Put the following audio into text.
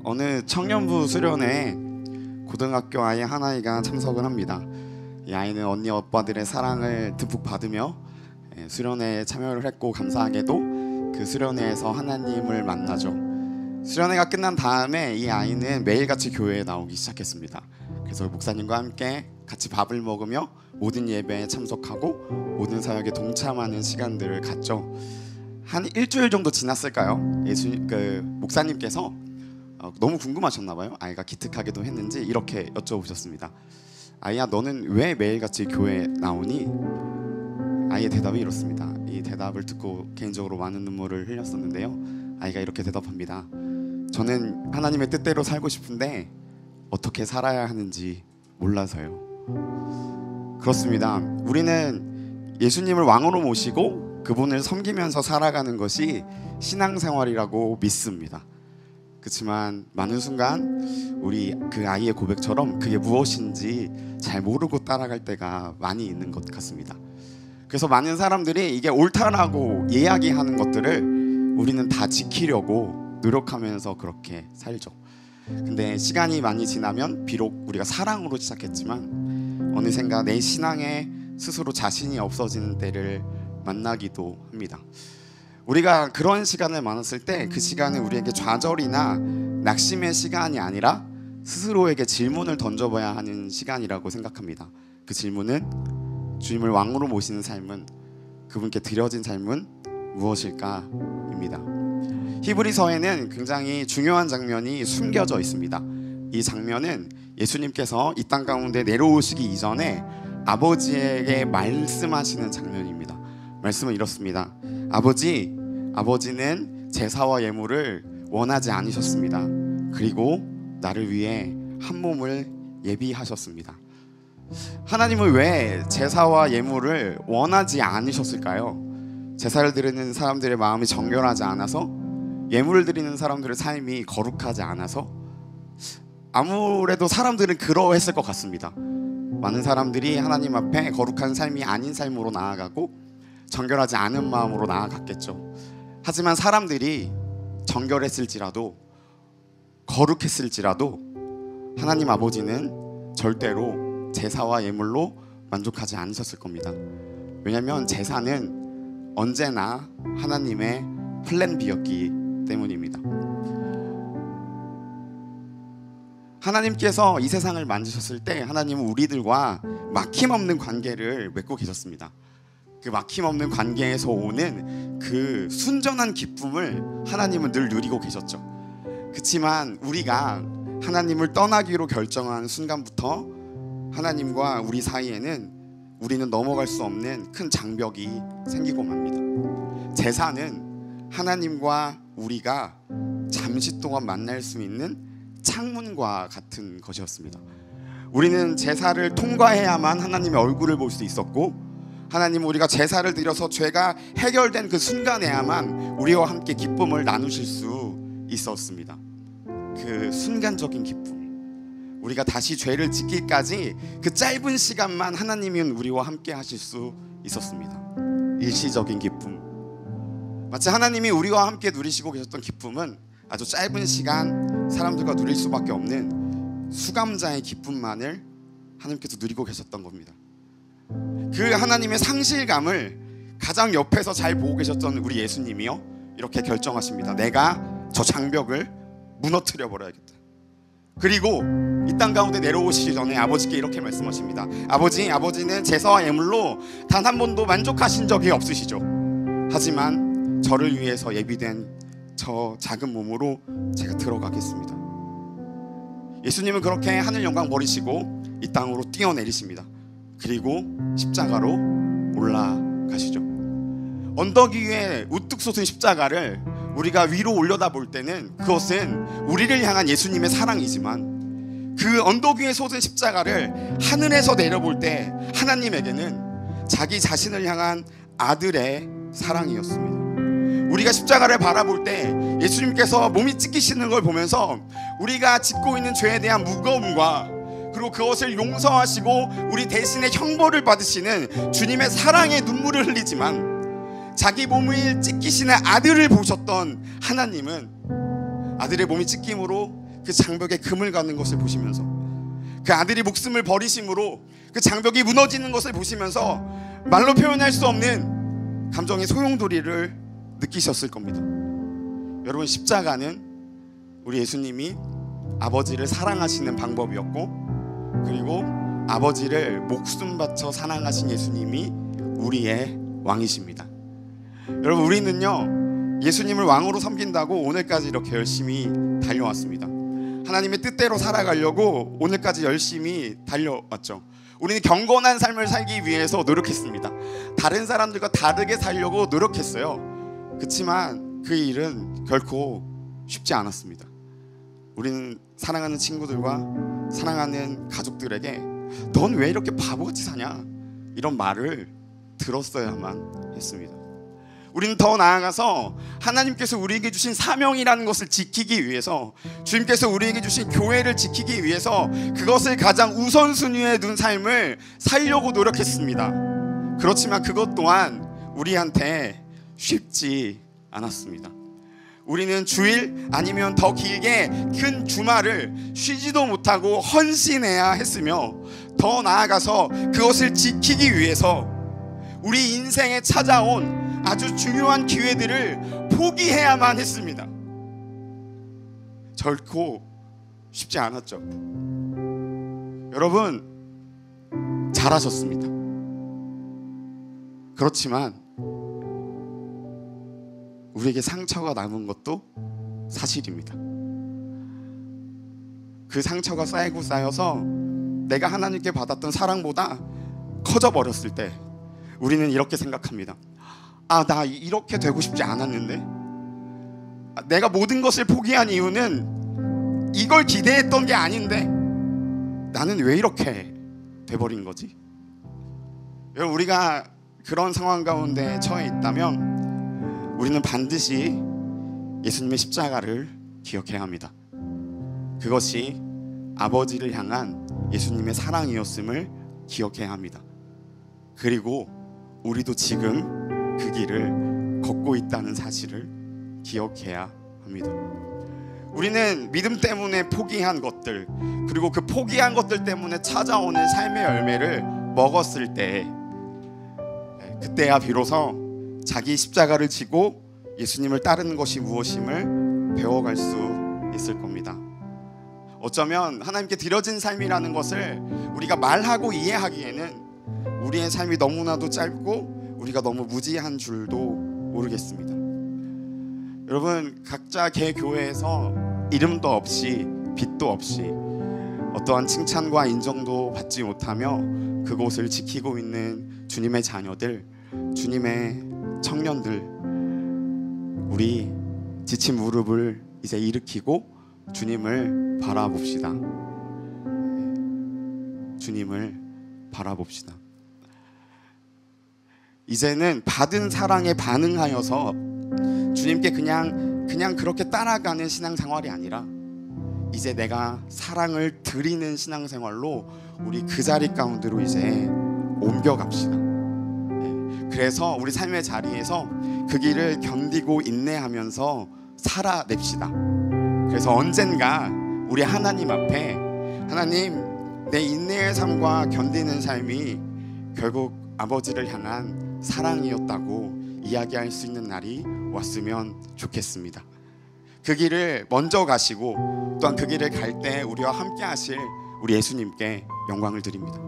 어느 청년부 수련회에 고등학교 아이 한 아이가 참석을 합니다. 이 아이는 언니 오빠들의 사랑을 듬뿍 받으며 수련회에 참여를 했고, 감사하게도 그 수련회에서 하나님을 만나죠. 수련회가 끝난 다음에 이 아이는 매일같이 교회에 나오기 시작했습니다. 그래서 목사님과 함께 같이 밥을 먹으며 모든 예배에 참석하고 모든 사역에 동참하는 시간들을 갖죠. 한 일주일 정도 지났을까요? 목사님께서 너무 궁금하셨나봐요. 아이가 기특하게도 했는지 이렇게 여쭤보셨습니다. 아이야, 너는 왜 매일같이 교회에 나오니? 아이의 대답이 이렇습니다. 이 대답을 듣고 개인적으로 많은 눈물을 흘렸었는데요. 아이가 이렇게 대답합니다. 저는 하나님의 뜻대로 살고 싶은데 어떻게 살아야 하는지 몰라서요. 그렇습니다. 우리는 예수님을 왕으로 모시고 그분을 섬기면서 살아가는 것이 신앙생활이라고 믿습니다. 그렇지만 많은 순간 우리 그 아이의 고백처럼 그게 무엇인지 잘 모르고 따라갈 때가 많이 있는 것 같습니다. 그래서 많은 사람들이 이게 옳다라고 이야기하는 것들을 우리는 다 지키려고 노력하면서 그렇게 살죠. 근데 시간이 많이 지나면 비록 우리가 사랑으로 시작했지만 어느샌가 내 신앙에 스스로 자신이 없어지는 때를 만나기도 합니다. 우리가 그런 시간을 많았을 때 그 시간은 우리에게 좌절이나 낙심의 시간이 아니라 스스로에게 질문을 던져봐야 하는 시간이라고 생각합니다. 그 질문은 주님을 왕으로 모시는 삶은, 그분께 드려진 삶은 무엇일까입니다. 히브리서에는 굉장히 중요한 장면이 숨겨져 있습니다. 이 장면은 예수님께서 이 땅 가운데 내려오시기 이전에 아버지에게 말씀하시는 장면입니다. 말씀은 이렇습니다. 아버지는 제사와 예물을 원하지 않으셨습니다. 그리고 나를 위해 한 몸을 예비하셨습니다. 하나님은 왜 제사와 예물을 원하지 않으셨을까요? 제사를 드리는 사람들의 마음이 정결하지 않아서, 예물을 드리는 사람들의 삶이 거룩하지 않아서, 아무래도 사람들은 그러했을 것 같습니다. 많은 사람들이 하나님 앞에 거룩한 삶이 아닌 삶으로 나아가고 정결하지 않은 마음으로 나아갔겠죠. 하지만 사람들이 정결했을지라도 거룩했을지라도 하나님 아버지는 절대로 제사와 예물로 만족하지 않으셨을 겁니다. 왜냐하면 제사는 언제나 하나님의 플랜 B였기 때문입니다. 하나님께서 이 세상을 만드셨을 때 하나님은 우리들과 막힘없는 관계를 맺고 계셨습니다. 그 막힘없는 관계에서 오는 그 순전한 기쁨을 하나님은 늘 누리고 계셨죠. 그렇지만 우리가 하나님을 떠나기로 결정한 순간부터 하나님과 우리 사이에는 우리는 넘어갈 수 없는 큰 장벽이 생기고 맙니다. 제사는 하나님과 우리가 잠시 동안 만날 수 있는 창문과 같은 것이었습니다. 우리는 제사를 통과해야만 하나님의 얼굴을 볼 수 있었고, 하나님은 우리가 제사를 드려서 죄가 해결된 그 순간에야만 우리와 함께 기쁨을 나누실 수 있었습니다. 그 순간적인 기쁨, 우리가 다시 죄를 짓기까지 그 짧은 시간만 하나님은 우리와 함께 하실 수 있었습니다. 일시적인 기쁨, 마치 하나님이 우리와 함께 누리시고 계셨던 기쁨은 아주 짧은 시간 사람들과 누릴 수밖에 없는 수감자의 기쁨만을 하나님께서 누리고 계셨던 겁니다. 그 하나님의 상실감을 가장 옆에서 잘 보고 계셨던 우리 예수님이요, 이렇게 결정하십니다. 내가 저 장벽을 무너뜨려 버려야겠다. 그리고 이 땅 가운데 내려오시기 전에 아버지께 이렇게 말씀하십니다. 아버지는 제사와 예물로 단 한 번도 만족하신 적이 없으시죠. 하지만 저를 위해서 예비된 저 작은 몸으로 제가 들어가겠습니다. 예수님은 그렇게 하늘 영광 버리시고 이 땅으로 뛰어내리십니다. 그리고 십자가로 올라가시죠. 언덕 위에 우뚝 솟은 십자가를 우리가 위로 올려다볼 때는 그것은 우리를 향한 예수님의 사랑이지만, 그 언덕 위에 솟은 십자가를 하늘에서 내려볼 때 하나님에게는 자기 자신을 향한 아들의 사랑이었습니다. 우리가 십자가를 바라볼 때 예수님께서 몸이 찢기시는 걸 보면서 우리가 짓고 있는 죄에 대한 무거움과, 그리고 그것을 용서하시고 우리 대신에 형벌을 받으시는 주님의 사랑의 눈물을 흘리지만, 자기 몸을 찢기시는 아들을 보셨던 하나님은 아들의 몸이 찢김으로 그 장벽에 금을 가는 것을 보시면서, 그 아들이 목숨을 버리심으로 그 장벽이 무너지는 것을 보시면서 말로 표현할 수 없는 감정의 소용돌이를 느끼셨을 겁니다. 여러분, 십자가는 우리 예수님이 아버지를 사랑하시는 방법이었고, 그리고 아버지를 목숨 바쳐 사랑하신 예수님이 우리의 왕이십니다. 여러분, 우리는요 예수님을 왕으로 섬긴다고 오늘까지 이렇게 열심히 달려왔습니다. 하나님의 뜻대로 살아가려고 오늘까지 열심히 달려왔죠. 우리는 경건한 삶을 살기 위해서 노력했습니다. 다른 사람들과 다르게 살려고 노력했어요. 그렇지만 그 일은 결코 쉽지 않았습니다. 우리는 사랑하는 친구들과 사랑하는 가족들에게 넌 왜 이렇게 바보같이 사냐, 이런 말을 들었어야만 했습니다. 우리는 더 나아가서 하나님께서 우리에게 주신 사명이라는 것을 지키기 위해서, 주님께서 우리에게 주신 교회를 지키기 위해서 그것을 가장 우선순위에 둔 삶을 살려고 노력했습니다. 그렇지만 그것 또한 우리한테 쉽지 않았습니다. 우리는 주일 아니면 더 길게 큰 주말을 쉬지도 못하고 헌신해야 했으며, 더 나아가서 그것을 지키기 위해서 우리 인생에 찾아온 아주 중요한 기회들을 포기해야만 했습니다. 결코 쉽지 않았죠. 여러분, 잘하셨습니다. 그렇지만 우리에게 상처가 남은 것도 사실입니다. 그 상처가 쌓이고 쌓여서 내가 하나님께 받았던 사랑보다 커져 버렸을 때 우리는 이렇게 생각합니다. 나 이렇게 되고 싶지 않았는데, 내가 모든 것을 포기한 이유는 이걸 기대했던 게 아닌데 나는 왜 이렇게 돼버린 거지? 여러분, 우리가 그런 상황 가운데 처해 있다면 우리는 반드시 예수님의 십자가를 기억해야 합니다. 그것이 아버지를 향한 예수님의 사랑이었음을 기억해야 합니다. 그리고 우리도 지금 그 길을 걷고 있다는 사실을 기억해야 합니다. 우리는 믿음 때문에 포기한 것들, 그리고 그 포기한 것들 때문에 찾아오는 삶의 열매를 먹었을 때, 그때야 비로소 자기 십자가를 지고 예수님을 따르는 것이 무엇임을 배워갈 수 있을 겁니다. 어쩌면 하나님께 드려진 삶이라는 것을 우리가 말하고 이해하기에는 우리의 삶이 너무나도 짧고 우리가 너무 무지한 줄도 모르겠습니다. 여러분, 각자 개 교회에서 이름도 없이 빛도 없이 어떠한 칭찬과 인정도 받지 못하며 그곳을 지키고 있는 주님의 자녀들, 주님의 청년들, 우리 지친 무릎을 이제 일으키고 주님을 바라봅시다. 주님을 바라봅시다. 이제는 받은 사랑에 반응하여서 주님께 그냥 그렇게 따라가는 신앙생활이 아니라 이제 내가 사랑을 드리는 신앙생활로 우리 그 자리 가운데로 이제 옮겨갑시다. 그래서 우리 삶의 자리에서 그 길을 견디고 인내하면서 살아냅시다. 그래서 언젠가 우리 하나님 앞에, 하나님, 내 인내의 삶과 견디는 삶이 결국 아버지를 향한 사랑이었다고 이야기할 수 있는 날이 왔으면 좋겠습니다. 그 길을 먼저 가시고 또한 그 길을 갈 때 우리와 함께 하실 우리 예수님께 영광을 드립니다.